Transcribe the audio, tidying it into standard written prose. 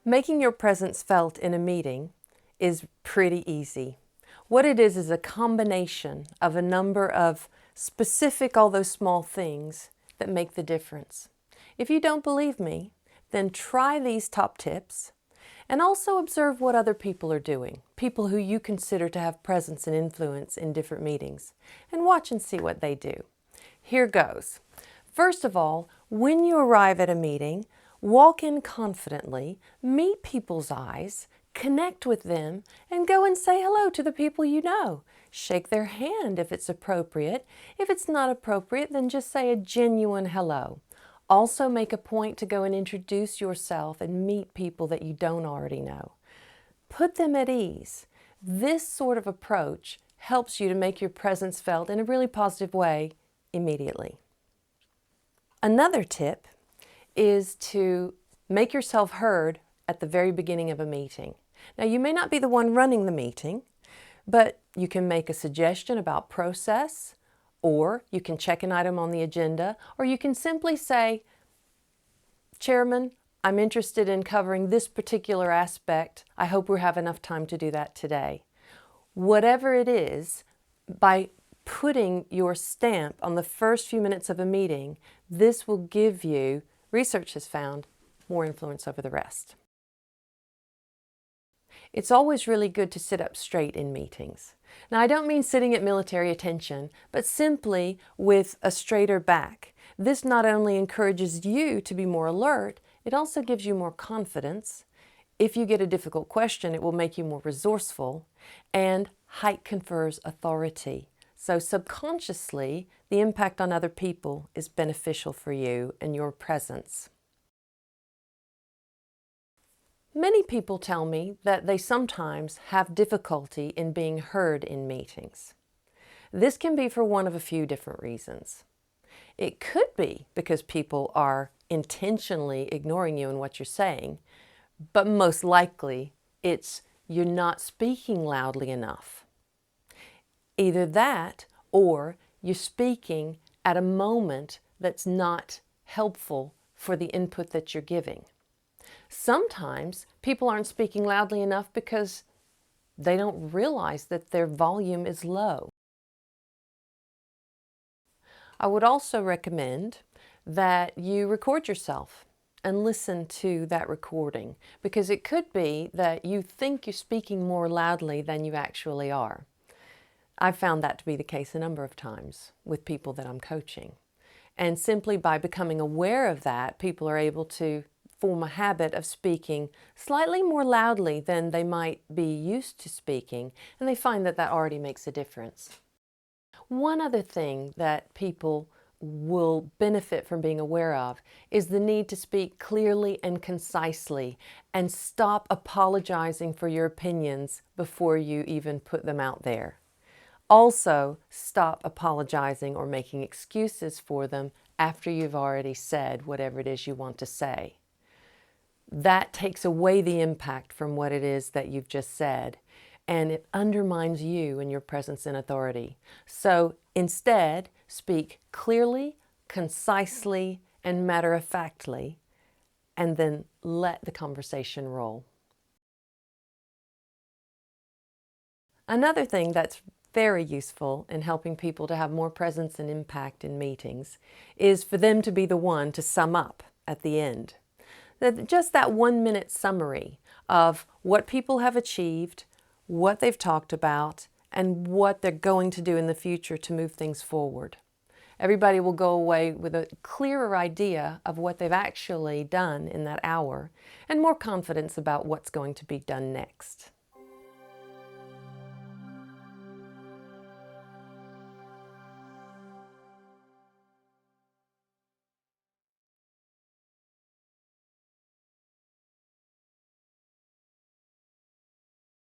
Making your presence felt in a meeting is pretty easy. What it is a combination of a number of specific, although small things that make the difference. If you don't believe me, then try these top tips and also observe what other people are doing, people who you consider to have presence and influence in different meetings, and watch and see what they do. Here goes. First of all, when you arrive at a meeting, walk in confidently, meet people's eyes, connect with them, and go and say hello to the people you know. Shake their hand if it's appropriate. If it's not appropriate, then just say a genuine hello. Also make a point to go and introduce yourself and meet people that you don't already know. Put them at ease. This sort of approach helps you to make your presence felt in a really positive way immediately. Another tip is to make yourself heard at the very beginning of a meeting. Now, you may not be the one running the meeting, but you can make a suggestion about process, or you can check an item on the agenda, or you can simply say, "Chairman, I'm interested in covering this particular aspect. I hope we have enough time to do that today." Whatever it is, by putting your stamp on the first few minutes of a meeting, this will give you, research has found, more influence over the rest. It's always really good to sit up straight in meetings. Now, I don't mean sitting at military attention, but simply with a straighter back. This not only encourages you to be more alert, it also gives you more confidence. If you get a difficult question, it will make you more resourceful, and height confers authority. So subconsciously, the impact on other people is beneficial for you and your presence. Many people tell me that they sometimes have difficulty in being heard in meetings. This can be for one of a few different reasons. It could be because people are intentionally ignoring you and what you're saying, but most likely it's you're not speaking loudly enough. Either that, or you're speaking at a moment that's not helpful for the input that you're giving. Sometimes people aren't speaking loudly enough because they don't realize that their volume is low. I would also recommend that you record yourself and listen to that recording, because it could be that you think you're speaking more loudly than you actually are. I've found that to be the case a number of times with people that I'm coaching. And simply by becoming aware of that, people are able to form a habit of speaking slightly more loudly than they might be used to speaking, and they find that that already makes a difference. One other thing that people will benefit from being aware of is the need to speak clearly and concisely, and stop apologizing for your opinions before you even put them out there. Also, stop apologizing or making excuses for them after you've already said whatever it is you want to say. That takes away the impact from what it is that you've just said, and it undermines you and your presence and authority. So instead, speak clearly, concisely, and matter-of-factly, and then let the conversation roll. Another thing that's very useful in helping people to have more presence and impact in meetings is for them to be the one to sum up at the end. Just that 1-minute summary of what people have achieved, what they've talked about, and what they're going to do in the future to move things forward. Everybody will go away with a clearer idea of what they've actually done in that hour, and more confidence about what's going to be done next.